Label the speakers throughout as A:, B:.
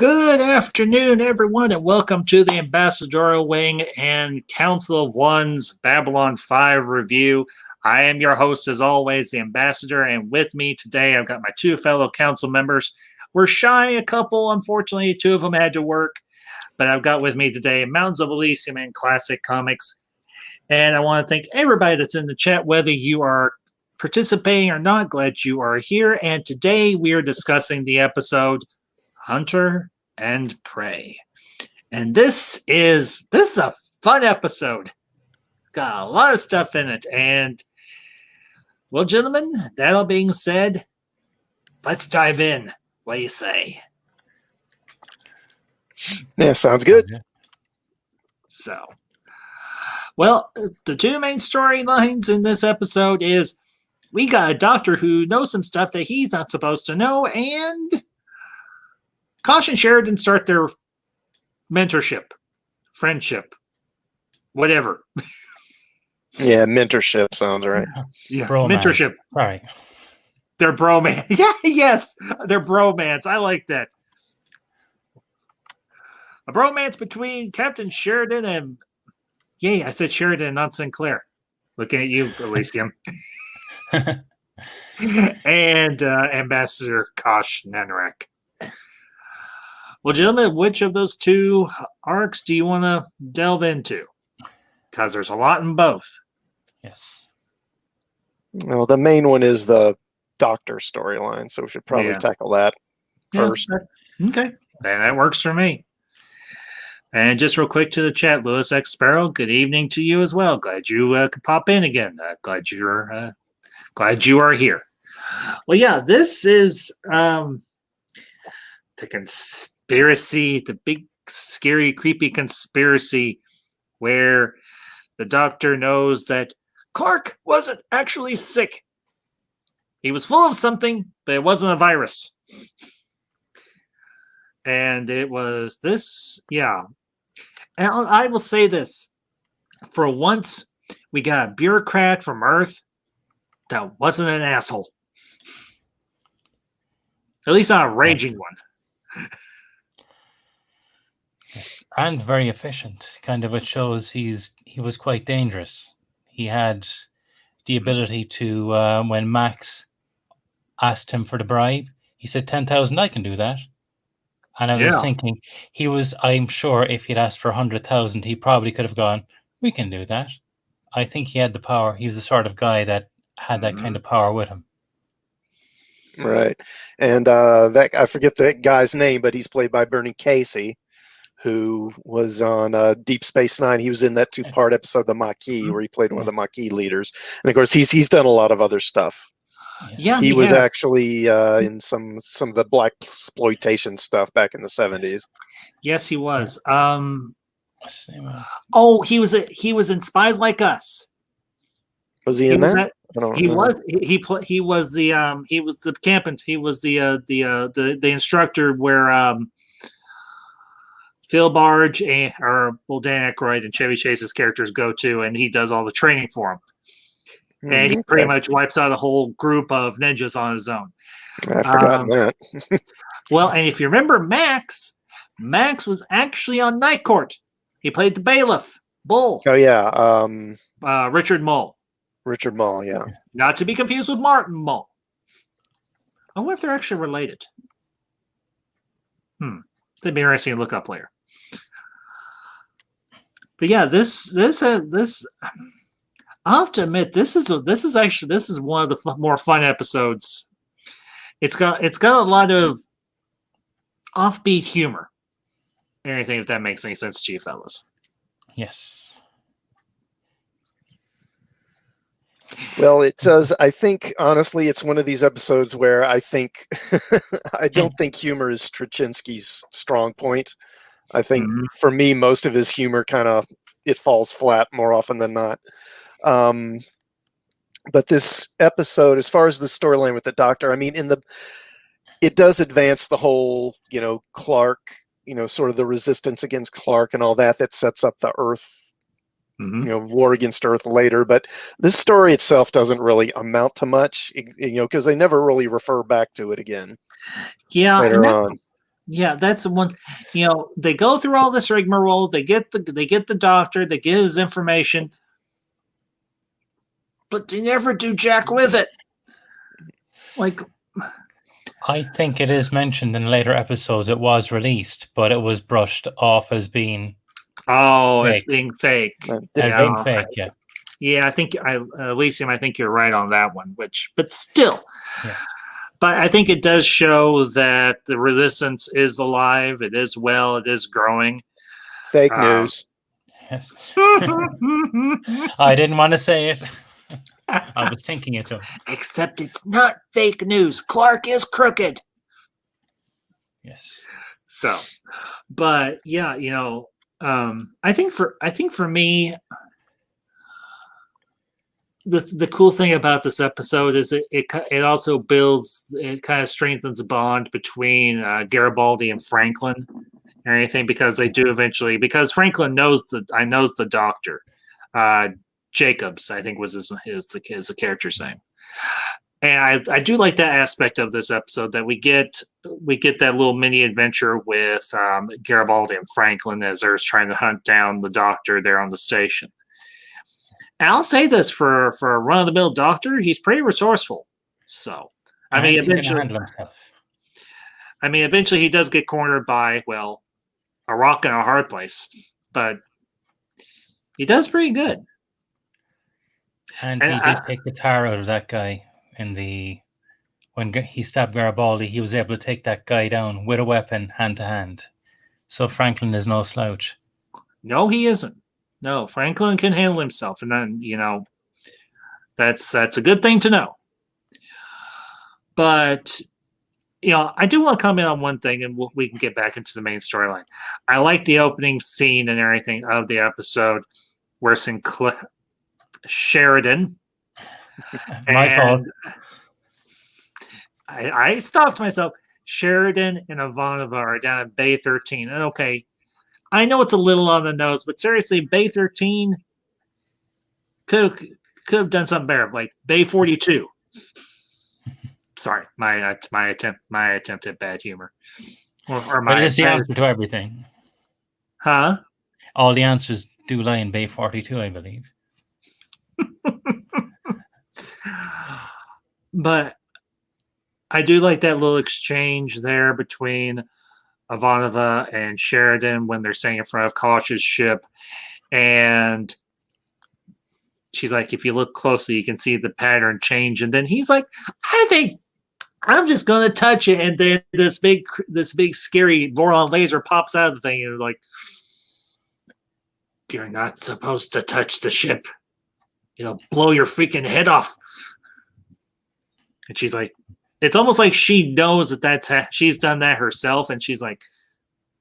A: Good afternoon, everyone, and welcome to the Ambassadorial Wing and Council of One's Babylon 5 review. I am your host, as always, the Ambassador, and with me today I've got my two fellow council members. We're shy a couple, unfortunately. Two of them had to work, but I've got with me today Mountains of Elysium and Classic Comics. And I want to thank everybody that's in the chat, whether you are participating or not. Glad you are here. And today we are discussing the episode Hunter and Prey. And this is a fun episode. Got a lot of stuff in it. And well, gentlemen, that all being said, let's dive in. What do you say?
B: Yeah, sounds good.
A: So, well, the two main storylines in this episode is we got a doctor who knows some stuff that he's not supposed to know, and Kosh and Sheridan start their mentorship, friendship, whatever.
B: Yeah, mentorship sounds right.
A: Yeah,
C: bromance.
A: mentorship.
C: Right.
A: They're bromance. Yeah, yes, they're bromance. I like that. A bromance between Captain Sheridan and... Yay, I said Sheridan, not Sinclair. Looking at you, Elysium. And Ambassador Kosh Nanarak. Well, gentlemen, which of those two arcs do you want to delve into? Because there's a lot in both.
C: Yes.
B: Well, the main one is the doctor storyline, so we should probably tackle that first.
A: Yeah, okay, and that works for me. And just real quick to the chat, Lewis X Sparrow, good evening to you as well. Glad you could pop in again. Glad you are here. Well, yeah, this is the conspiracy, the big, scary, creepy conspiracy where the doctor knows that Clark wasn't actually sick. He was full of something, but it wasn't a virus. And it was this, yeah. And I will say this. For once, we got a bureaucrat from Earth that wasn't an asshole. At least not a raging one.
C: And very efficient. Kind of it shows he was quite dangerous. He had the ability to, when Max asked him for the bribe, he said 10,000, I can do that. And I was thinking, I'm sure if he'd asked for 100,000, he probably could have gone, we can do that. I think he had the power. He was the sort of guy that had that kind of power with him.
B: Right. And I forget that guy's name, but he's played by Bernie Casey, who was on Deep Space Nine. He was in that 2-part episode, The Maquis, where he played one of the Maquis leaders. And of course, he's done a lot of other stuff.
A: Yeah,
B: he was actually in some of the black exploitation stuff back in the 70s.
A: Yes, he was.
C: What's his name?
A: He was in Spies Like Us.
B: Was he in that?
A: He was the campant. He was the instructor where Phil Barge Dan Aykroyd and Chevy Chase's characters go to, and he does all the training for him. And he pretty much wipes out a whole group of ninjas on his own.
B: I forgot that.
A: Well, and if you remember Max was actually on Night Court. He played the bailiff, Bull.
B: Oh, yeah.
A: Richard Mull.
B: Richard Mull, yeah.
A: Not to be confused with Martin Mull. I wonder if they're actually related. That'd be interesting to look up later. But yeah, this I have to admit, this is one of the more fun episodes. It's got a lot of offbeat humor. Anything, if that makes any sense to you fellas.
C: Yes.
B: Well, it does. I think, honestly, it's one of these episodes where I think I don't think humor is Straczynski's strong point. I think for me, most of his humor it falls flat more often than not. But this episode, as far as the storyline with the doctor, I mean, it does advance the whole, Clark, sort of the resistance against Clark and all that sets up the Earth, war against Earth later. But this story itself doesn't really amount to much, because they never really refer back to it again.
A: Yeah.
B: Later on.
A: Yeah, that's the one. They go through all this rigmarole. They get the doctor. They get his information, but they never do jack with it. Like,
C: I think it is mentioned in later episodes it was released, but it was brushed off as being
A: it's
C: fake.
A: being fake.
C: As being fake, yeah.
A: Yeah, I think Elysium, I think you're right on that one. But still,
C: Yes.
A: but I think it does show that the resistance is alive. It is well. It is growing.
B: Fake news.
C: Yes. I didn't want to say it. I was thinking it though.
A: Except it's not fake news. Clark is crooked.
C: Yes.
A: So, but yeah, I think for me, the cool thing about this episode is it also builds, it kind of strengthens a bond between Garibaldi and Franklin and anything, because they do eventually, because Franklin knows the doctor, Jacobs, I think was the character's name. And I do like that aspect of this episode, that we get that little mini adventure with Garibaldi and Franklin as they're trying to hunt down the doctor there on the station. And I'll say this, for a run-of-the-mill doctor, he's pretty resourceful. So, eventually he does get cornered by, well, a rock and a hard place, but he does pretty good.
C: And he did take the tar out of that guy when he stabbed Garibaldi. He was able to take that guy down with a weapon, hand to hand. So Franklin is no slouch.
A: No, he isn't. No, Franklin can handle himself, and then that's a good thing to know. But I do want to comment on one thing, and we can get back into the main storyline. I like the opening scene and everything of the episode where Sheridan.
C: My fault.
A: I stopped myself. Sheridan and Ivanova are down at Bay 13. And okay, I know it's a little on the nose, but seriously, Bay 13 could have done something better, like Bay 42. Sorry, my attempt at bad humor.
C: But it is the answer to everything.
A: Huh?
C: All the answers do lie in Bay 42, I believe.
A: But I do like that little exchange there between Ivanova and Sheridan when they're staying in front of Kosh's ship. And she's like, if you look closely, you can see the pattern change. And then he's like, I think I'm just going to touch it. And then this big scary Voron laser pops out of the thing. And like, you're not supposed to touch the ship. It'll blow your freaking head off. And she's like, it's almost like she knows that she's done that herself. And she's like,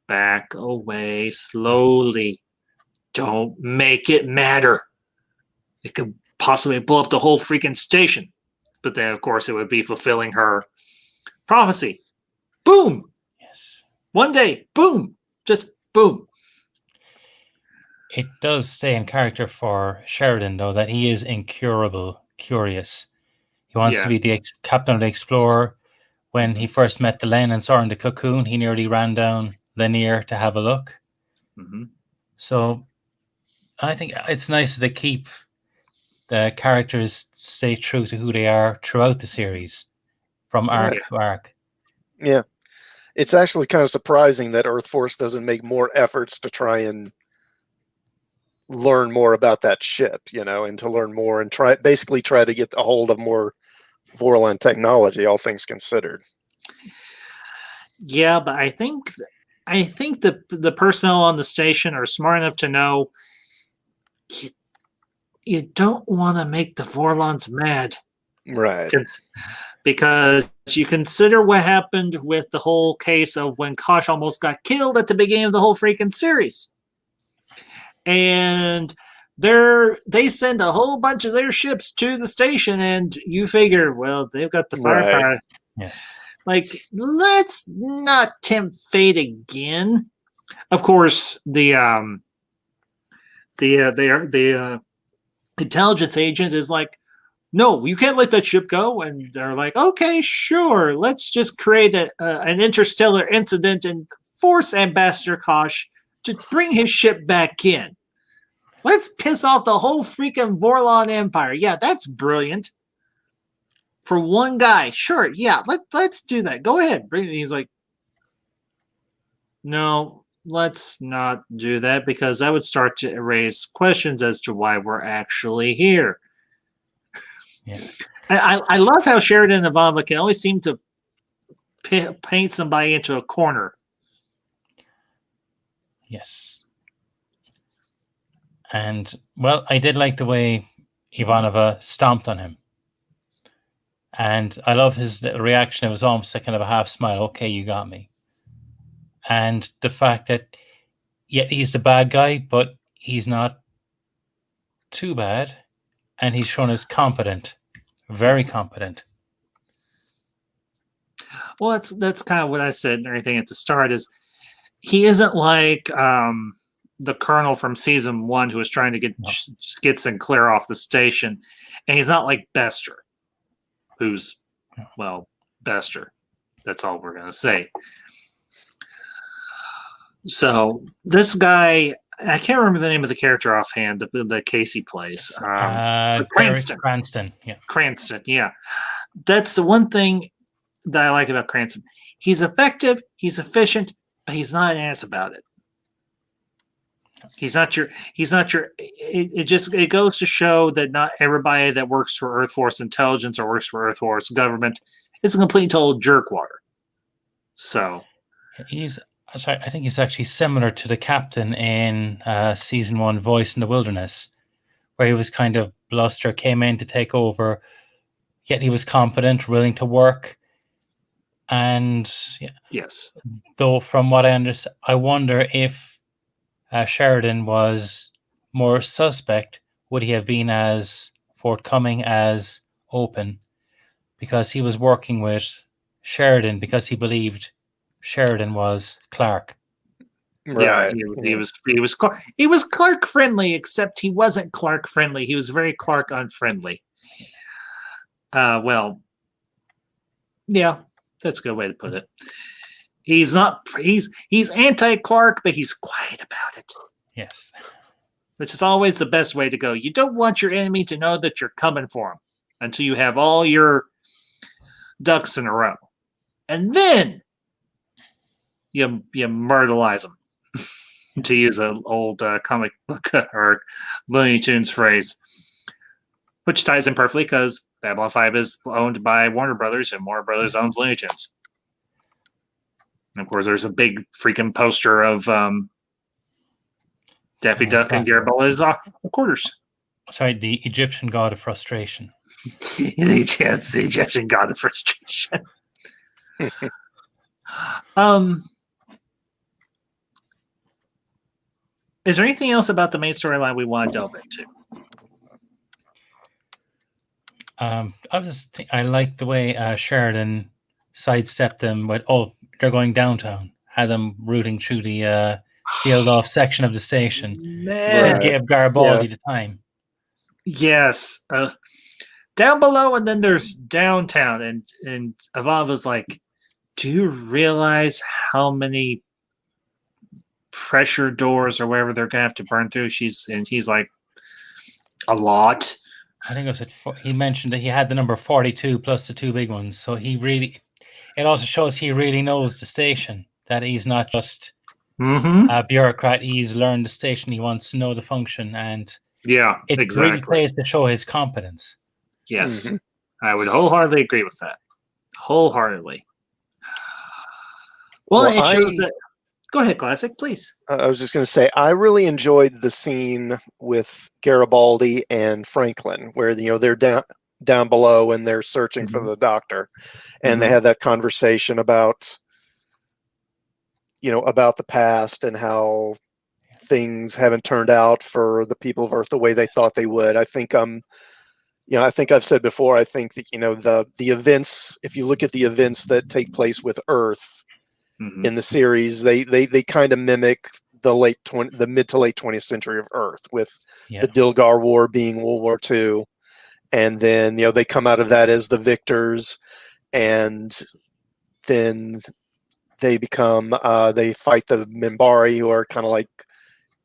A: back away slowly. Don't make it matter. It could possibly blow up the whole freaking station. But then, of course, it would be fulfilling her prophecy. Boom.
C: Yes.
A: One day, boom. Just boom.
C: It does stay in character for Sheridan, though, that he is incurable, curious. He wants to be the captain of the Explorer. When he first met Delenn and saw her in the cocoon, he nearly ran down Lanier to have a look.
A: Mm-hmm.
C: So I think it's nice that they keep the characters stay true to who they are throughout the series, from arc to arc.
B: Yeah. It's actually kind of surprising that Earth Force doesn't make more efforts to try and learn more about that ship, and to learn more and try to get a hold of more Vorlon technology, all things considered.
A: Yeah, but I think the personnel on the station are smart enough to know you don't want to make the Vorlons mad.
B: Right.
A: Because you consider what happened with the whole case of when Kosh almost got killed at the beginning of the whole freaking series. And they send a whole bunch of their ships to the station, and you figure, well, they've got the firepower.
C: Right. Yeah.
A: Like, let's not tempt fate again. Of course, the intelligence agent is like, no, you can't let that ship go. And they're like, okay, sure. Let's just create an interstellar incident and force Ambassador Kosh to bring his ship back in. Let's piss off the whole freaking Vorlon Empire. Yeah, that's brilliant. For one guy, sure, yeah, let's do that. Go ahead. He's like, no, let's not do that because that would start to raise questions as to why we're actually here.
C: Yeah.
A: I love how Sheridan and Ivanova can always seem to paint somebody into a corner.
C: Yes. And, well, I did like the way Ivanova stomped on him. And I love his reaction. It was almost like kind of a half smile. Okay, you got me. And the fact that, yeah, he's the bad guy, but he's not too bad. And he's shown as competent. Very competent.
A: Well, that's kind of what I said and everything at the start is he isn't like the colonel from season 1 who was trying to get Skits and Claire off the station. And he's not like Bester, who's, well, Bester. That's all we're going to say. So this guy, I can't remember the name of the character offhand that Casey plays. Cranston.
C: Cranston, yeah.
A: Cranston, yeah. That's the one thing that I like about Cranston. He's effective, he's efficient, but he's not an ass about it. He's not your it goes to show that not everybody that works for Earth Force Intelligence or works for Earth Force government is a complete and total jerkwater. So
C: I think he's actually similar to the captain in season 1, Voice in the Wilderness, where he was kind of bluster, came in to take over, yet he was competent, willing to work. And
A: yes,
C: though from what I understand, I wonder if Sheridan was more suspect, would he have been as forthcoming, as open? Because he was working with Sheridan because he believed Sheridan was Clark.
B: Right.
A: Yeah, he was Clark friendly, except he wasn't Clark friendly. He was very Clark unfriendly. Well, yeah, that's a good way to put it. He's anti-Clark, but he's quiet about it.
C: Yes.
A: Which is always the best way to go. You don't want your enemy to know that you're coming for him until you have all your ducks in a row. And then you myrtleize them, to use an old comic book or Looney Tunes phrase, which ties in perfectly because Babylon 5 is owned by Warner Brothers, and Warner Brothers owns Looney Tunes. And of course, there's a big freaking poster of Daffy Duck and Garibaldi's quarters.
C: Sorry, the Egyptian god of frustration.
A: Yes, the Egyptian god of frustration. Is there anything else about the main storyline we want to delve into?
C: I like the way Sheridan sidestepped them with, they're going downtown. Had them rooting through the sealed off section of the station.
A: Man.
C: It gave Garibaldi the time.
A: Yes. Down below, and then there's downtown. And Avava's like, do you realize how many pressure doors or whatever they're going to have to burn through? He's like, a lot.
C: I think he mentioned that he had the number 42 plus the 2 big ones. So it also shows he really knows the station, that he's not just a bureaucrat. He's learned the station. He wants to know the function. And it really plays to show his competence.
A: Yes. I would wholeheartedly agree with that. Wholeheartedly. Well, it shows that. Go ahead, Classic, please.
B: I was just going to say, I really enjoyed the scene with Garibaldi and Franklin, where they're down below and they're searching for the doctor, and they have that conversation about the past and how things haven't turned out for the people of Earth the way they thought they would. I think I think I've said before, I think that the events, if you look at the events that take place with Earth in the series, they kind of mimic the mid to late 20th century of Earth, with the Dilgar War being World War II, and then they come out of that as the victors, and then they become they fight the Minbari, who are kind of like,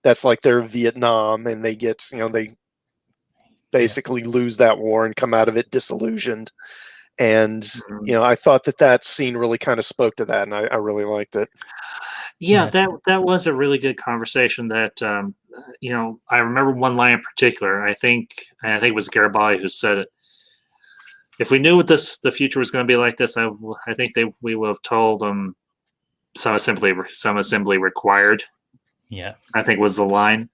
B: that's like their Vietnam, and they get they basically lose that war and come out of it disillusioned. And I thought that scene really kind of spoke to that, and I really liked it.
A: Yeah, that was a really good conversation. That I remember one line in particular. I think it was Garibaldi who said it. If we knew what the future was going to be like this, I think we would have told them some assembly required.
C: Yeah,
A: I think was the line.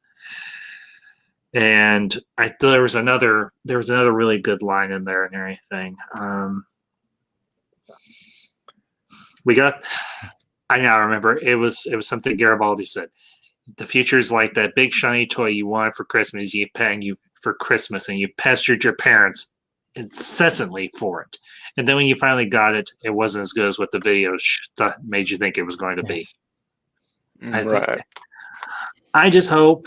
A: And there was another really good line in there and everything. I now remember it was something Garibaldi said. The future is like that big shiny toy you wanted for Christmas. And you pestered your parents incessantly for it. And then when you finally got it, it wasn't as good as what the video made you think it was going to be.
B: Right.
A: I just hope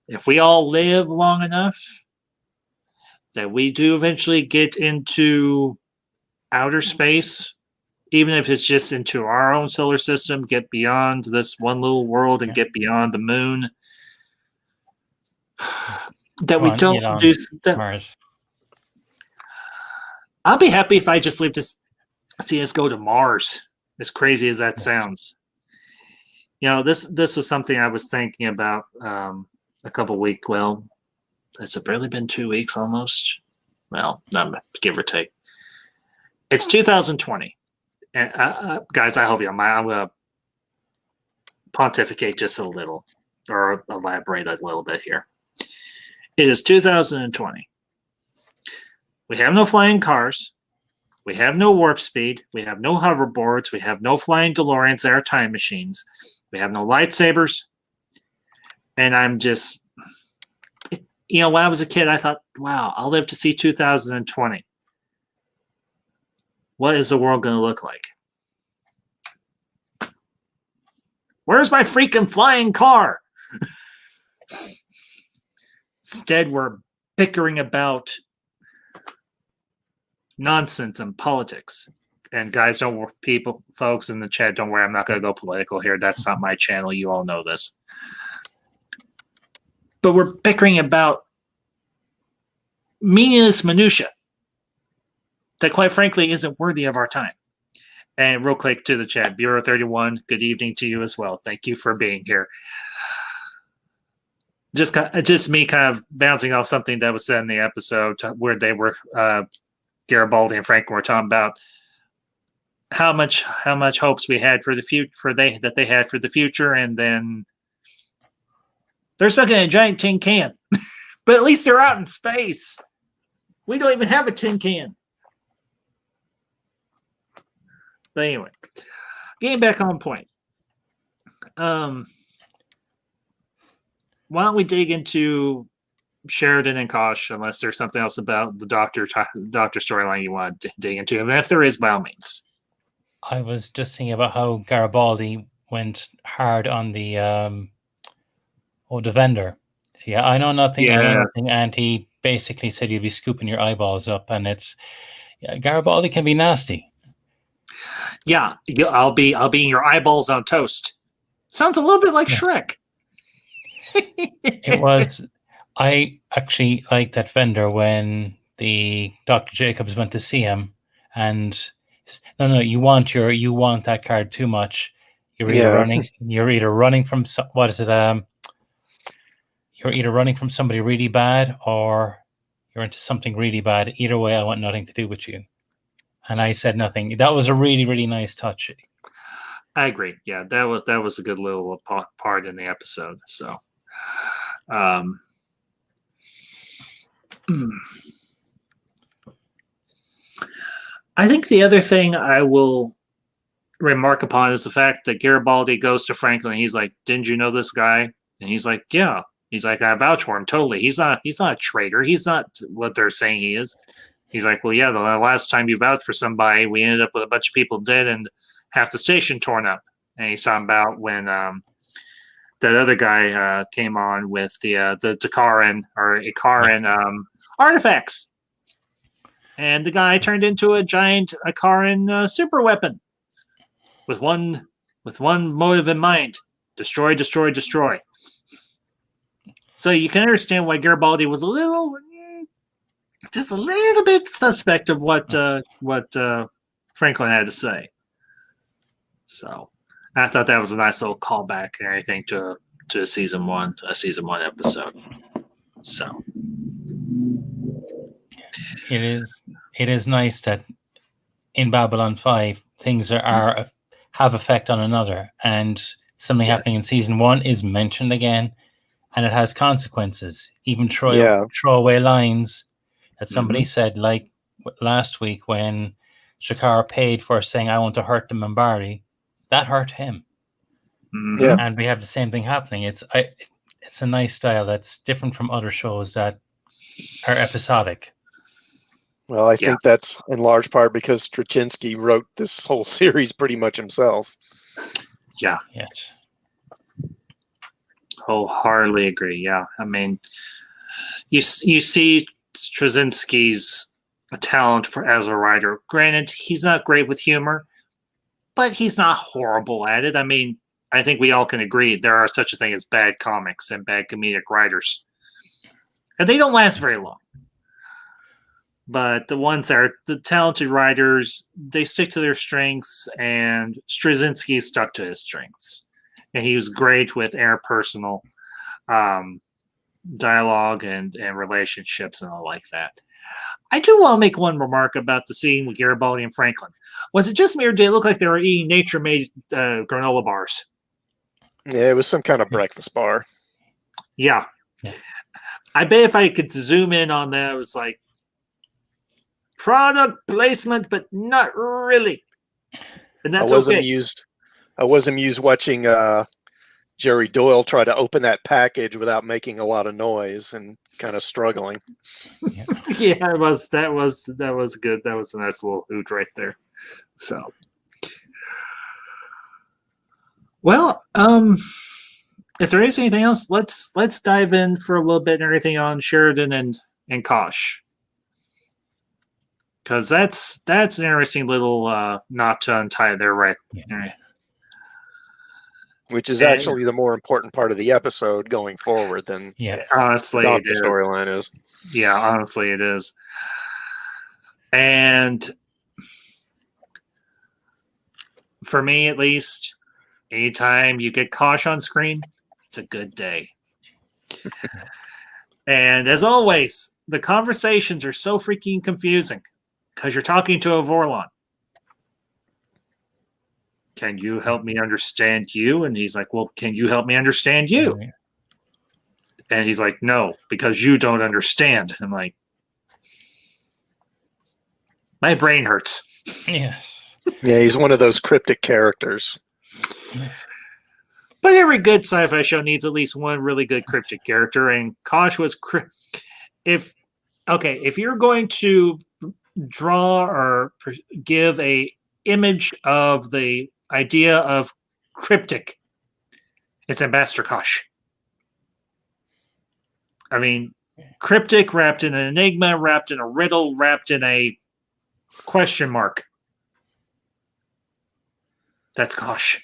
A: if we all live long enough that we do eventually get into outer space, even if it's just into our own solar system, get beyond this one little world and get beyond the moon. That we don't do that.
C: Mars.
A: I'll be happy if I just live to see us go to Mars, as crazy as that sounds. This was something I was thinking about a couple weeks. Well, has it barely been 2 weeks almost? Well, give or take. It's 2020. And guys, I hope I'm going to pontificate just a little, or elaborate a little bit here. It is 2020. We have no flying cars. We have no warp speed. We have no hoverboards. We have no flying DeLoreans that are time machines. We have no lightsabers. And I'm just, when I was a kid, I thought, wow, I'll live to see 2020. What is the world going to look like? Where's my freaking flying car? Instead, we're bickering about nonsense and politics. And guys, folks in the chat, don't worry, I'm not going to go political here. That's not my channel. You all know this. But we're bickering about meaningless minutia that, quite frankly, isn't worthy of our time. And real quick to the chat, Bureau 31, good evening to you as well. Thank you for being here. Just me kind of bouncing off something that was said in the episode where they were Garibaldi and Franklin were talking about how much hopes we had for the future, that they had for the future, and then they're stuck in a giant tin can. But at least they're out in space. We don't even have a tin can. But anyway, getting back on point. Why don't we dig into Sheridan and Kosh, unless there's something else about the doctor storyline you want to dig into, and if there is, by all means.
C: I was just thinking about how Garibaldi went hard on the vendor. Yeah, I know nothing, I know nothing, and he basically said you'd be scooping your eyeballs up, and Garibaldi can be nasty.
A: Yeah, I'll be eating your eyeballs on toast. Sounds a little bit like Shrek.
C: It was. I actually liked that vendor when the Dr. Jacobs went to see him, and no, you want that card too much. You're either running from what is it? You're either running from somebody really bad or you're into something really bad. Either way, I want nothing to do with you. And I said nothing. That was a really, really nice touch.
A: I agree. Yeah, that was a good little part in the episode. So, I think the other thing I will remark upon is the fact that Garibaldi goes to Franklin. And he's like, "Didn't you know this guy?" And he's like, "Yeah." He's like, "I vouch for him totally. He's not a traitor. He's not what they're saying he is." He's like, "Well, yeah, the last time you vouched for somebody, we ended up with a bunch of people dead and half the station torn up." And he's talking about when that other guy came on with the Ikaran artifacts. And the guy turned into a giant Akaran super weapon with one motive in mind: destroy, destroy, destroy. So you can understand why Garibaldi was just a little bit suspect of what Franklin had to say. So I thought that was a nice little callback and everything to a season one episode. So
C: It is nice that in Babylon 5 things have effect on another, and something happening in season 1 is mentioned again, and it has consequences. Even throwaway lines that somebody said, like last week when Shakar paid for saying, "I want to hurt the Minbari," that hurt him.
B: Yeah.
C: And we have the same thing happening. It's a nice style that's different from other shows that are episodic.
B: Well, I think that's in large part because Straczynski wrote this whole series pretty much himself.
A: Yeah.
C: Yes.
A: Wholeheartedly agree. Yeah. I mean, you see Straczynski's talent as a writer. Granted, he's not great with humor, but he's not horrible at it. I mean, I think we all can agree there are such a thing as bad comics and bad comedic writers. And they don't last very long. But the ones that are the talented writers, they stick to their strengths, and Straczynski stuck to his strengths. And he was great with interpersonal dialogue and relationships and all like that. I do want to make one remark about the scene with Garibaldi and Franklin. Was it just me, or did it look like they were eating nature-made granola bars?
B: Yeah, it was some kind of breakfast bar.
A: Yeah. I bet if I could zoom in on that, it was like product placement, but not really. And that's
B: I was amused watching Jerry Doyle try to open that package without making a lot of noise and kind of struggling.
A: Yeah, it was. That was good. That was a nice little hoot right there. So, well, if there is anything else, let's dive in for a little bit and everything on Sheridan and Kosh, because that's an interesting little knot to untie there, right?
C: Yeah.
B: Which is actually the more important part of the episode going forward than
A: honestly
B: the storyline is.
A: Yeah, honestly it is. And for me, at least, anytime you get Kosh on screen, it's a good day. And as always, the conversations are so freaking confusing because you're talking to a Vorlon. Can you help me understand you? And he's like, well, can you help me understand you?
C: Yeah.
A: And he's like, no, because you don't understand. I'm like, my brain hurts.
C: Yes.
B: Yeah, he's one of those cryptic characters.
C: Yes.
A: But every good sci-fi show needs at least one really good cryptic character, and Kosh was if you're going to draw or give a image of the idea of cryptic, it's Ambassador Kosh. I mean, cryptic wrapped in an enigma, wrapped in a riddle, wrapped in a question mark. That's Kosh.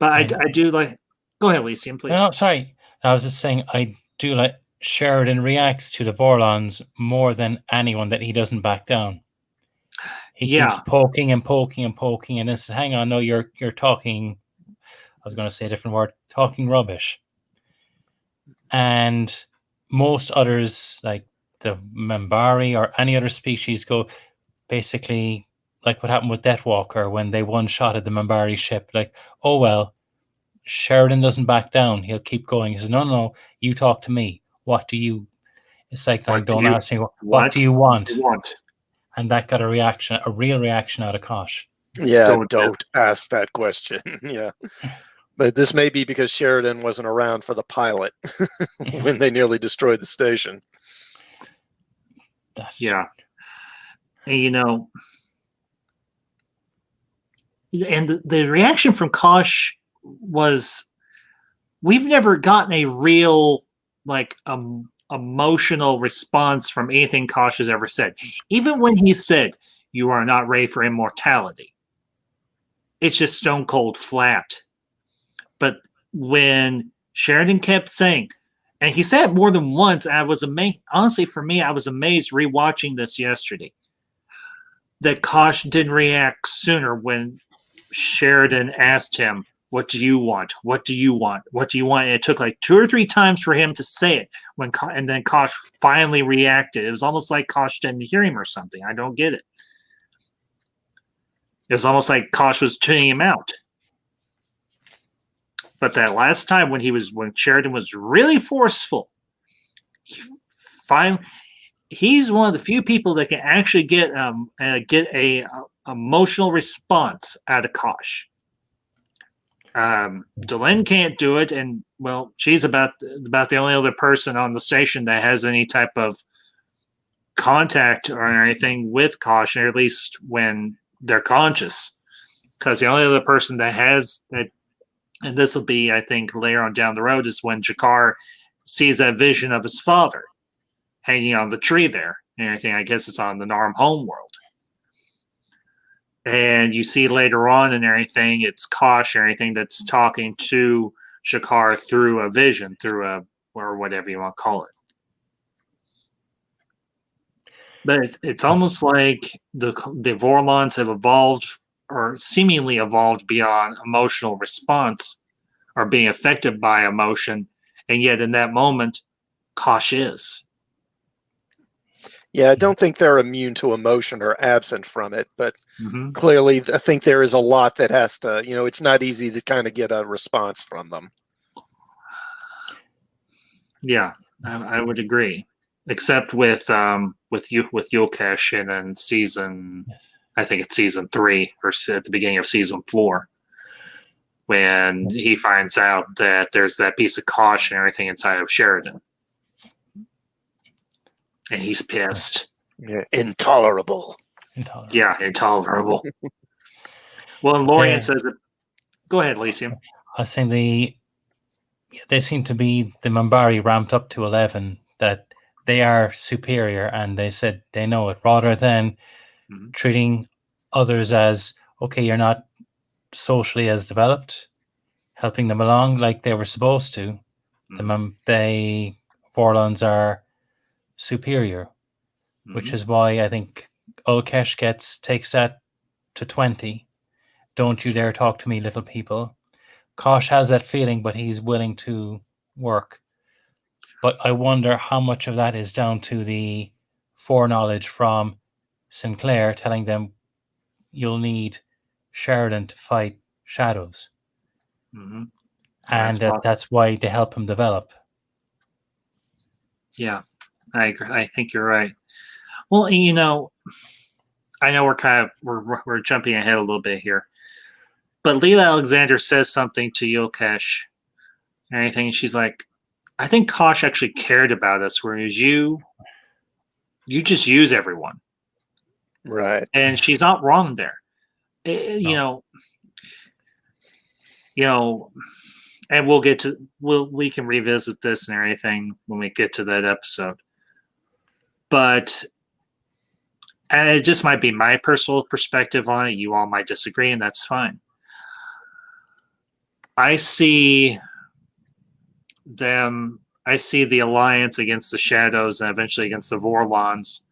A: But I do like. Go ahead, Elysium, please.
C: No, sorry. I was just saying I do like Sheridan reacts to the Vorlons more than anyone that he doesn't back down. He keeps poking and poking and poking, and then says, "Hang on, no, you're talking." I was going to say a different word. Talking rubbish. And most others, like the Minbari or any other species, go basically like what happened with Deathwalker when they one-shotted the Minbari ship. Like, oh well, Sheridan doesn't back down. He'll keep going. He says, no, you talk to me. What do you... It's like, don't ask me, what do you want? And that got a real reaction out of Kosh.
B: Yeah, don't ask that question. Yeah. But this may be because Sheridan wasn't around for the pilot when they nearly destroyed the station.
A: Yeah. And, and the reaction from Kosh was, we've never gotten a real emotional response from anything Kosh has ever said. Even when he said, "You are not ready for immortality," it's just stone cold flat. But when Sheridan kept saying, and he said it more than once, I was amazed. Honestly, for me, I was amazed rewatching this yesterday that Kosh didn't react sooner when Sheridan asked him, "What do you want? What do you want? What do you want?" And it took like 2 or 3 times for him to say it. And then Kosh finally reacted. It was almost like Kosh didn't hear him or something. I don't get it. It was almost like Kosh was tuning him out. But that last time when Sheridan was really forceful, he's one of the few people that can actually get a emotional response out of Kosh. Delenn can't do it, and well, she's about the only other person on the station that has any type of contact or anything with Kosh, or at least when they're conscious. Because the only other person that has that, and this will be, I think, later on down the road, is when Jakar sees that vision of his father hanging on the tree there and everything. I guess it's on the Narm homeworld. And you see later on and everything, it's Kosh or anything that's talking to Shakar through a vision, or whatever you want to call it. But it's almost like the Vorlons have evolved, or seemingly evolved, beyond emotional response or being affected by emotion. And yet in that moment, Kosh is.
B: Yeah, I don't think they're immune to emotion or absent from it, but
A: Mm-hmm.
B: clearly I think there is a lot that has to, it's not easy to kind of get a response from them.
A: Yeah, I would agree. Except with Yulkesh and then season, I think it's season 3 or at the beginning of season 4, when he finds out that there's that piece of Kosh and everything inside of Sheridan. And he's pissed.
B: Yeah, intolerable.
A: Yeah, intolerable. Well, and Lorian says that. Go ahead, Lysium.
C: I was saying they seem to be the Mambari ramped up to 11, that they are superior, and they said they know it, rather than treating others as, okay, you're not socially as developed, helping them along like they were supposed to. The Vorlons are superior, which is why I think Ulkesh takes that to 20. Don't you dare talk to me, little people. Kosh has that feeling, but he's willing to work. But I wonder how much of that is down to the foreknowledge from Sinclair telling them you'll need Sheridan to fight shadows.
A: Mm-hmm.
C: And that's why they help him develop.
A: Yeah, I agree. I think you're right. Well, I know we're jumping ahead a little bit here, but Leela Alexander says something to Yulkesh and anything, and she's like, "I think Kosh actually cared about us, whereas you just use everyone."
B: Right.
A: And she's not wrong there. And we can revisit this and everything when we get to that episode. But and it just might be my personal perspective on it. You all might disagree, and that's fine. I see the alliance against the Shadows and eventually against the Vorlons.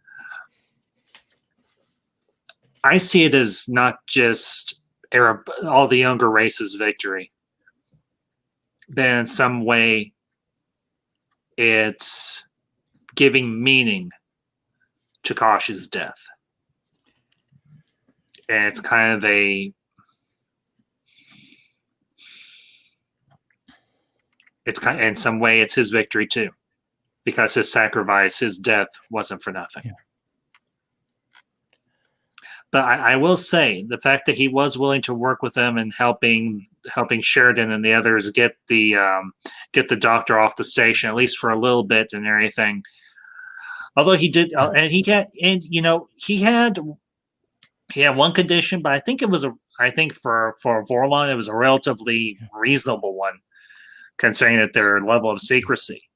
A: I see it as not just Arab, all the younger races' victory, but in some way it's giving meaning to Kosh's death. And it's kind of in some way it's his victory too, because his sacrifice, his death wasn't for nothing. Yeah. But I will say the fact that he was willing to work with them and helping Sheridan and the others get the doctor off the station, at least for a little bit and everything. Although he did, he had one condition, but I think for Vorlon it was a relatively reasonable one, considering that their level of secrecy.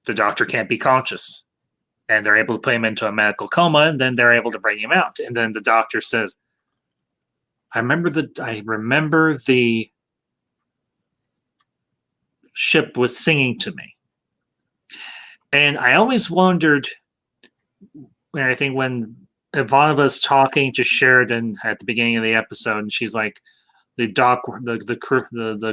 A: the doctor can't be conscious. And they're able to put him into a medical coma, and then they're able to bring him out. And then the doctor says, I remember the ship was singing to me. And I always wondered, I think when Ivanova's talking to Sheridan at the beginning of the episode, and she's like, the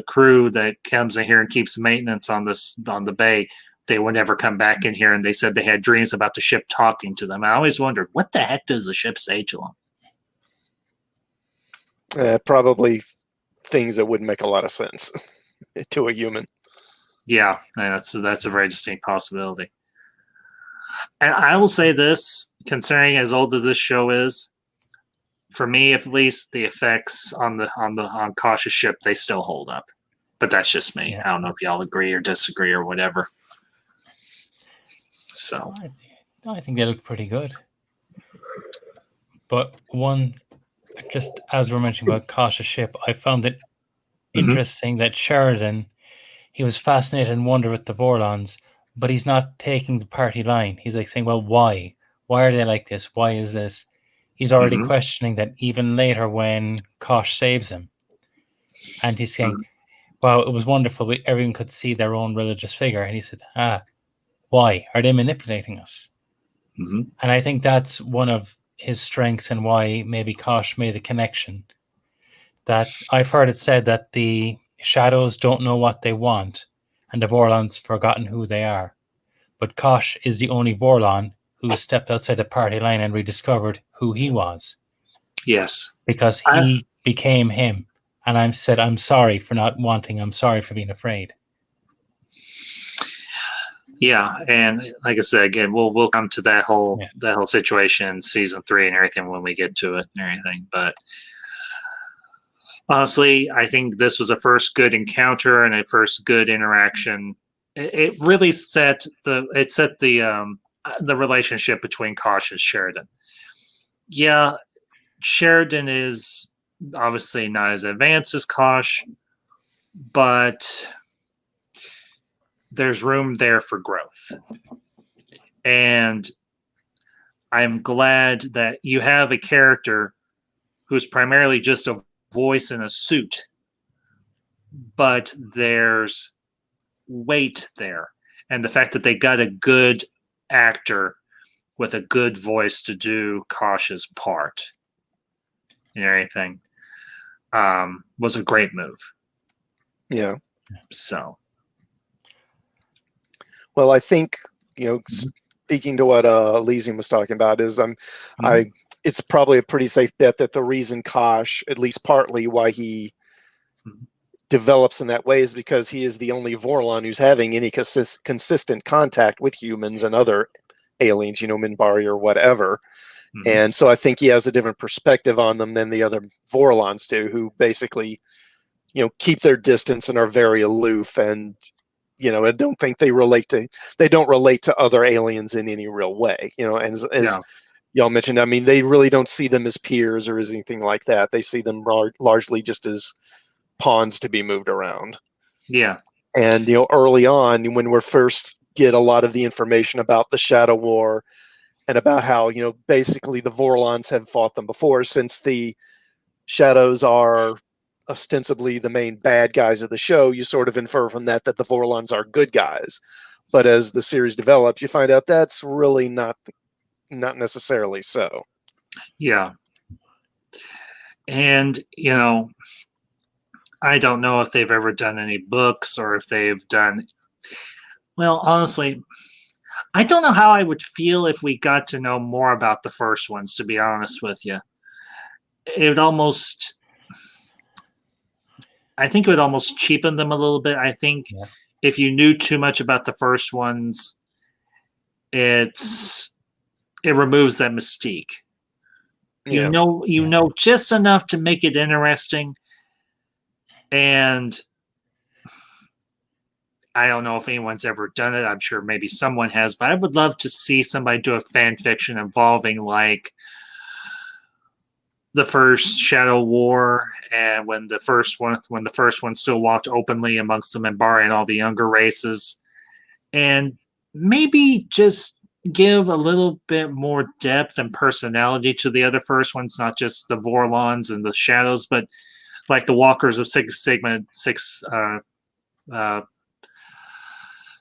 A: crew that comes in here and keeps maintenance on the bay, they would never come back in here, and they said they had dreams about the ship talking to them. I always wondered, what the heck does the ship say to them?
B: Probably things that wouldn't make a lot of sense to a human.
A: Yeah, that's a very distinct possibility. And I will say this, considering as old as this show is, for me at least, the effects on Kosh's ship, they still hold up. But that's just me.
C: Yeah.
A: I don't know if y'all agree or disagree or whatever. So
C: I think they look pretty good. But just as we're mentioning about Kosh's ship, I found it interesting that Sheridan, he was fascinated and wondered with the Vorlons, but he's not taking the party line. He's like saying, well, why? Why are they like this? Why is this? He's already questioning that even later when Kosh saves him. And he's saying, wow, it was wonderful. Everyone could see their own religious figure. And he said, why? Are they manipulating us?
A: Mm-hmm.
C: And I think that's one of his strengths and why maybe Kosh made the connection. That I've heard it said that the shadows don't know what they want and the Vorlons forgotten who they are. But Kosh is the only Vorlon who stepped outside the party line and rediscovered who he was.
A: Yes.
C: Because he became him. And I'm sorry for not wanting, I'm sorry for being afraid.
A: Yeah, and like I said, again, we'll come to that whole situation in season 3 and everything when we get to it and everything. But honestly, I think this was a first good encounter and a first good interaction. It really set the relationship between Kosh and Sheridan. Yeah, Sheridan is obviously not as advanced as Kosh, but there's room there for growth. And I'm glad that you have a character who's primarily just a voice in a suit, but there's weight there. And the fact that they got a good actor with a good voice to do Kosh's part and everything was a great move.
B: Yeah.
A: So.
B: Well, I think, speaking to what Elysium was talking about is it's probably a pretty safe bet that the reason Kosh, at least partly why he develops in that way, is because he is the only Vorlon who's having any consistent contact with humans and other aliens, Minbari or whatever. And so I think he has a different perspective on them than the other Vorlons do, who basically, keep their distance and are very aloof and, I don't think they don't relate to other aliens in any real way, and as y'all mentioned, I mean, they really don't see them as peers or as anything like that. They see them largely just as pawns to be moved around.
A: Yeah.
B: And, early on, when we first get a lot of the information about the Shadow War and about how, basically the Vorlons have fought them before, since the Shadows are ostensibly the main bad guys of the show, you sort of infer from that the Vorlons are good guys. But as the series develops, you find out that's really not necessarily so.
A: Yeah. And, I don't know if they've ever done any books or if they've done... Well, honestly, I don't know how I would feel if we got to know more about the first ones, to be honest with you. It would almost... I think it would almost cheapen them a little bit. I think if you knew too much about the first ones, it removes that mystique. You know just enough to make it interesting. And I don't know if anyone's ever done it. I'm sure maybe someone has, but I would love to see somebody do a fan fiction involving like the first Shadow War, and when the first one still walked openly amongst the Minbari and all the younger races, and maybe just give a little bit more depth and personality to the other first ones, not just the Vorlons and the Shadows, but like the Walkers of Sigma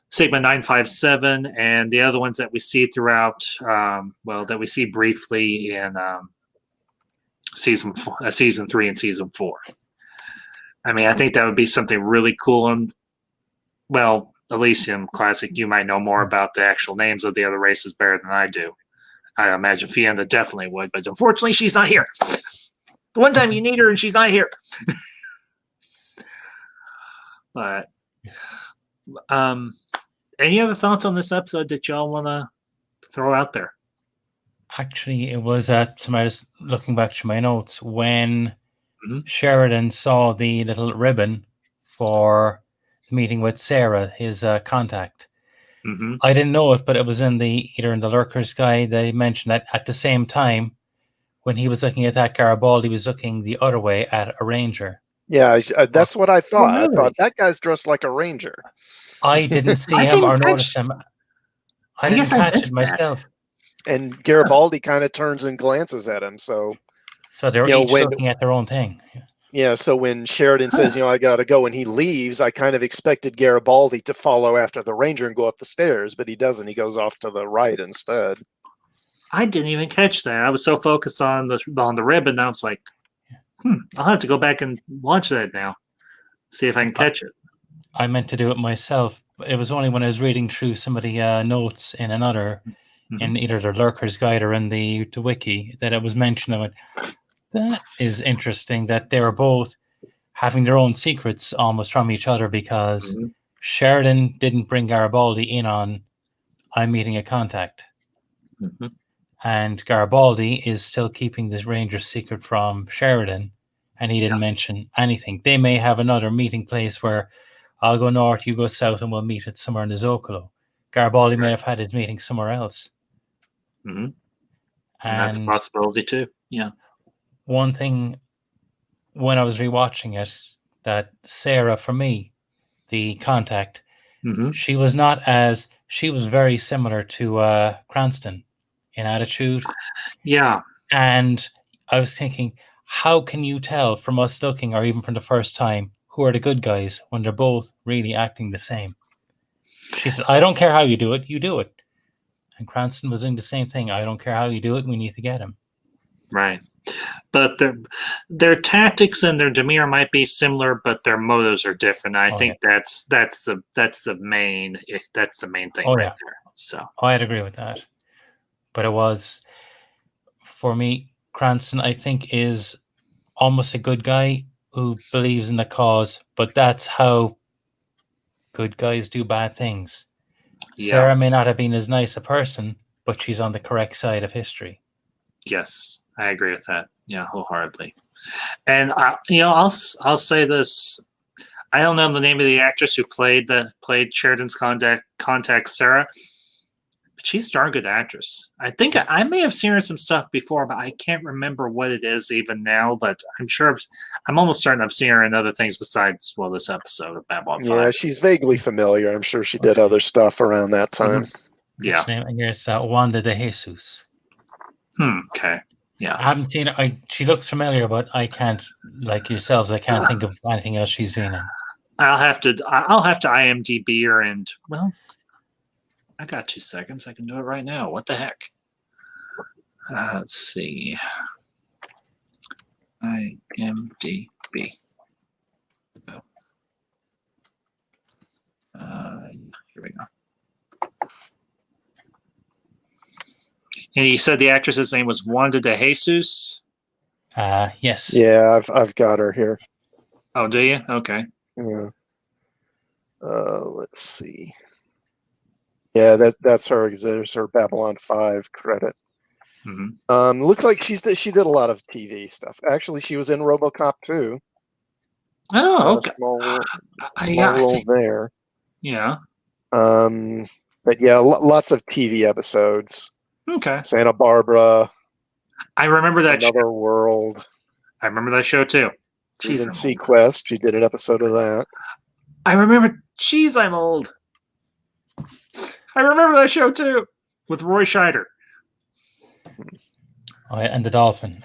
A: Sigma 957, and the other ones that we see throughout, that we see briefly in season 3 and season 4. I mean, I think that would be something really cool. And well, Elysium Classic, you might know more about the actual names of the other races better than I do. I imagine Fiona definitely would, but unfortunately, she's not here. The one time you need her and she's not here. But any other thoughts on this episode that y'all want to throw out there?
C: Actually, it was at, I was looking back to my notes, when Sheridan saw the little ribbon for the meeting with Sarah, his contact. I didn't know it, but it was either in the Lurker's Guide. They mentioned that at the same time, when he was looking at that, Garibaldi was looking the other way at a ranger.
B: Yeah, that's what I thought.
A: Oh, really?
B: I thought that guy's dressed like a ranger.
C: I didn't see him or notice him. I didn't catch it myself.
B: And Garibaldi kind of turns and glances at him. So
C: they're each looking at their own thing.
B: Yeah, so when Sheridan says, I got to go, and he leaves, I kind of expected Garibaldi to follow after the ranger and go up the stairs, but he doesn't. He goes off to the right instead.
A: I didn't even catch that. I was so focused on the ribbon. I was like, I'll have to go back and watch that now. See if I can catch it.
C: I meant to do it myself. It was only when I was reading through some of the notes in in either the Lurker's Guide or in the wiki, that it was mentioned. I went, that is interesting that they were both having their own secrets almost from each other, because Sheridan didn't bring Garibaldi in on I'm meeting a contact. And Garibaldi is still keeping this ranger secret from Sheridan, and he didn't mention anything. They may have another meeting place where I'll go north, you go south, and we'll meet at somewhere in the Zocalo. Garibaldi may have had his meeting somewhere else.
A: And that's a possibility too. Yeah.
C: One thing, when I was rewatching it, that Sarah, for me, the contact, she was very similar to Cranston in attitude.
A: Yeah.
C: And I was thinking, how can you tell from us looking, or even from the first time, who are the good guys when they're both really acting the same? She said, I don't care how you do it, you do it. And Cranston was doing the same thing. I don't care how you do it, we need to get him.
A: Right. But their tactics and their demeanor might be similar, but their motives are different. I think that's the main thing there. So
C: I'd agree with that. But it was, for me, Cranston, I think, is almost a good guy who believes in the cause, but that's how good guys do bad things. Yeah. Sarah may not have been as nice a person, but she's on the correct side of history.
A: Yes, I agree with that. Yeah, wholeheartedly. And I'll say this: I don't know the name of the actress who played Sheridan's contact Sarah, but she's a darn good actress. I think I may have seen her in some stuff before, but I can't remember what it is even now. But I'm almost certain I've seen her in other things besides this episode of Babylon 5.
B: Yeah, she's vaguely familiar. I'm sure she did other stuff around that time.
A: Yeah.
C: And here's Wanda de Jesus.
A: Okay. Yeah.
C: I haven't seen her. She looks familiar, but I can't, like yourselves, I can't think of anything else she's been in.
A: I'll have to IMDb her, and I got 2 seconds. I can do it right now. What the heck? Let's see. IMDb. Here we go. And he said the actress's name was Wanda de Jesus.
C: Yes.
B: Yeah, I've got her here.
A: Oh, do you? Okay.
B: Yeah. Let's see. Yeah, that's her. There's her Babylon 5 credit. Looks like she did a lot of TV stuff. Actually, she was in RoboCop 2.
A: Oh, okay.
B: Small role there.
A: Yeah.
B: But yeah, lots of TV episodes.
A: Okay.
B: Santa Barbara.
A: I remember that
B: Another World.
A: I remember that show too.
B: She's in Sequest. She did an episode of that.
A: I remember. Jeez, I'm old. I remember that show too with Roy Scheider.
C: Oh, and the dolphin.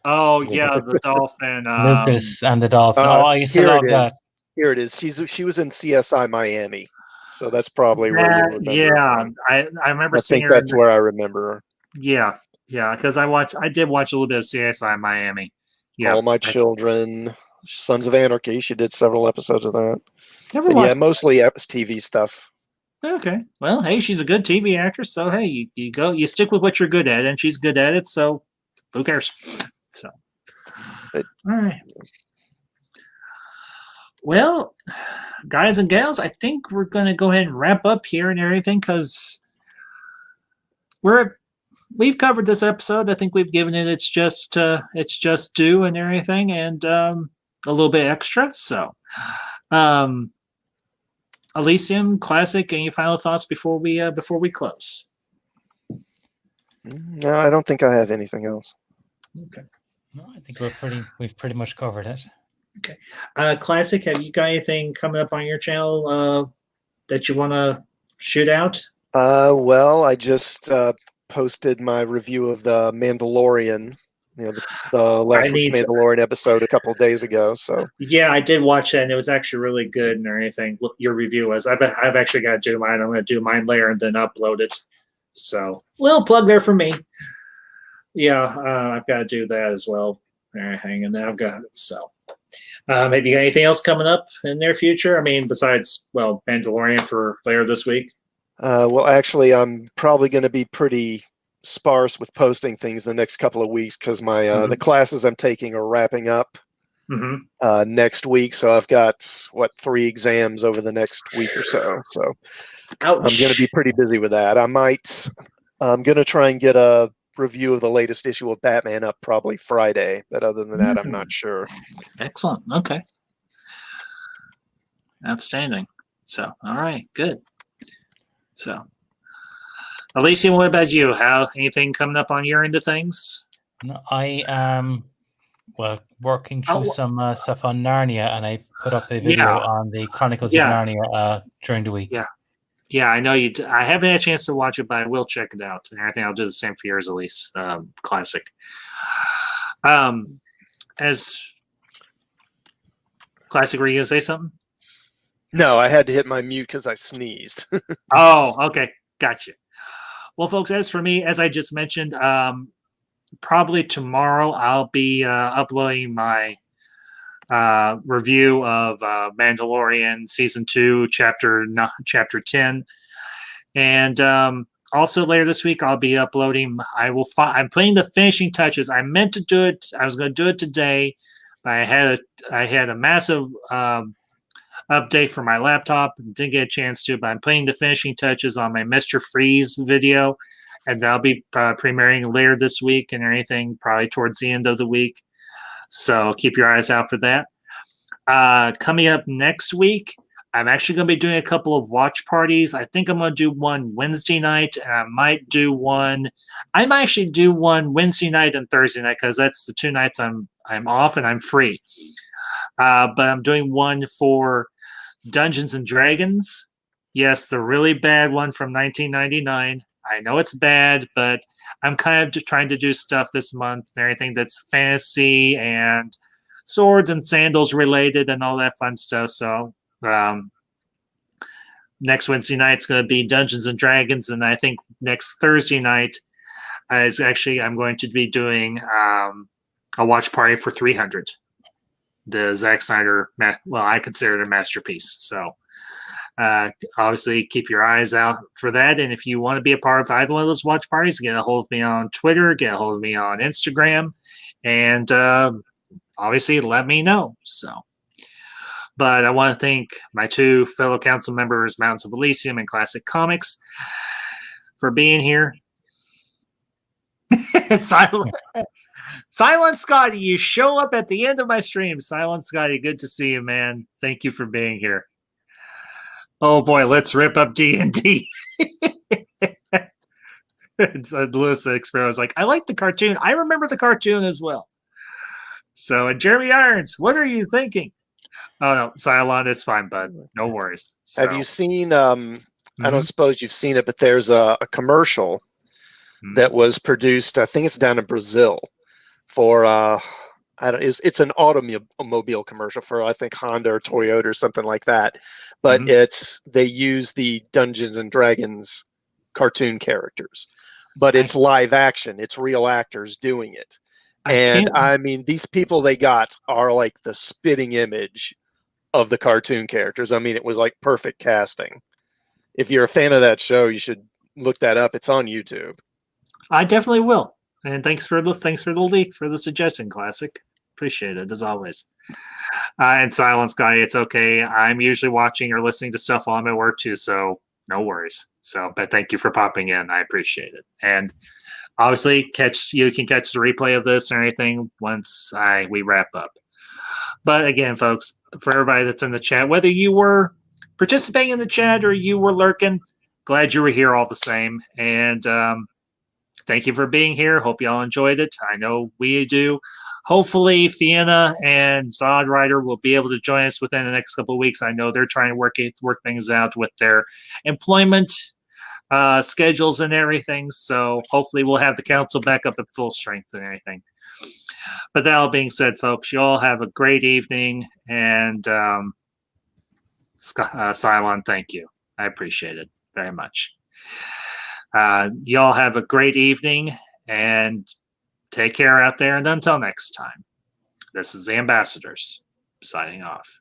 A: Oh yeah, the dolphin.
C: Lucas and the dolphin. Oh, I used to
B: Here
C: love
B: it
C: that.
B: is. Here it is. She was in CSI Miami, so that's probably where you remember her
A: Yeah,
B: from.
A: I remember
B: I
A: seeing
B: think
A: her.
B: that's where I remember her.
A: Yeah, because I did watch a little bit of CSI Miami. Yeah,
B: All My Children, Sons of Anarchy. She did several episodes of that.
A: never
B: And
A: watched.
B: yeah, mostly TV stuff.
A: Okay, well, hey, she's a good TV actress, so hey, you stick with what you're good at, and she's good at it, so who cares? So, all right. Well, guys and gals, I think we're going to go ahead and wrap up here and everything because we've covered this episode. I think we've given it its just due and everything, and a little bit extra. So, Elysium Classic, any final thoughts before we close?
B: No, I don't think I have anything else.
A: Okay.
C: No, I think we've pretty much covered it.
A: Okay. Classic, have you got anything coming up on your channel that you want to shoot out?
B: Well, I just posted my review of the Mandalorian, the last week's Mandalorian episode a couple of days ago. So
A: yeah, I did watch that, and it was actually really good and everything. Your review was. I've actually got to do mine. I'm going to do mine later and then upload it. So little plug there for me. Yeah, I've got to do that as well. Everything, and then I've got so. Maybe you got anything else coming up in the near future? I mean, besides Mandalorian for later this week.
B: Well, actually, I'm probably going to be pretty sparse with posting things the next couple of weeks because my the classes I'm taking are wrapping up next week. So I've got 3 exams over the next week or so. So I'm going to be pretty busy with that. I'm going to try and get a review of the latest issue of Batman up probably Friday, but other than that, I'm not sure.
A: Excellent. Okay. Outstanding. So, all right, good. So, Alicia, what about you? Anything coming up on your end of things?
C: No, I am working through some stuff on Narnia, and I put up a video on the Chronicles of Narnia during the week.
A: Yeah, I know you. I haven't had a chance to watch it, but I will check it out. And I think I'll do the same for yours, Elise. Classic. As Classic, were you gonna say something?
B: No, I had to hit my mute because I sneezed.
A: Oh, okay, gotcha. Well, folks, as for me, as I just mentioned, probably tomorrow I'll be uploading my review of Mandalorian season 2, chapter 10, and also later this week I'll be uploading. I'm putting the finishing touches. I meant to do it. I was going to do it today, but I had a massive update for my laptop. Didn't get a chance to, but I'm putting the finishing touches on my Mr. Freeze video, and that'll be premiering later this week and everything, probably towards the end of the week. So keep your eyes out for that. Coming up next week, I'm actually going to be doing a couple of watch parties. I think I'm going to do one Wednesday night, and I might actually do one Wednesday night and Thursday night because that's the 2 nights I'm off and I'm free. But I'm doing one for Dungeons and Dragons. Yes, the really bad one from 1999. I know it's bad, but I'm kind of just trying to do stuff this month and everything that's fantasy and swords and sandals related and all that fun stuff. So next Wednesday night it's going to be Dungeons and Dragons, and I think next Thursday night is actually I'm going to be doing a watch party for 300, the Zack Snyder. I consider it a masterpiece. So obviously keep your eyes out for that. And if you want to be a part of either one of those watch parties, get a hold of me on Twitter, get a hold of me on Instagram, and obviously let me know. So, but I want to thank my 2 fellow council members, Mountains of Elysium and Classic Comics, for being here. Silent Scotty, you show up at the end of my stream. Silent Scotty, good to see you, man. Thank you for being here. Oh boy, let's rip up D&D. Lewis Experiment was like, I like the cartoon. I remember the cartoon as well. So, and Jeremy Irons, what are you thinking? Oh no, Cylon, it's fine, bud. No worries. So.
B: Have you seen I don't suppose you've seen it, but there's a commercial that was produced. I think it's down in Brazil for it's an automobile commercial for, I think, Honda or Toyota or something like that. But they use the Dungeons and Dragons cartoon characters, but it's live action. It's real actors doing it. And I mean, these people they got are like the spitting image of the cartoon characters. I mean, it was like perfect casting. If you're a fan of that show, you should look that up. It's on YouTube.
A: I definitely will. And thanks for the leak, for the suggestion, Classic. Appreciate it as always. And Silence Guy, it's okay. I'm usually watching or listening to stuff while I'm at work too, so no worries. So, but thank you for popping in. I appreciate it. And obviously, you can catch the replay of this or anything once we wrap up. But again, folks, for everybody that's in the chat, whether you were participating in the chat or you were lurking, glad you were here all the same. And thank you for being here. Hope y'all enjoyed it. I know we do. Hopefully, Fiona and Zod Rider will be able to join us within the next couple of weeks. I know they're trying to work things out with their employment schedules and everything. So hopefully we'll have the council back up at full strength and everything. But that all being said, folks, you all have a great evening. And Cylon, thank you. I appreciate it very much. Y'all have a great evening and take care out there. And until next time, this is the Ambassadors signing off.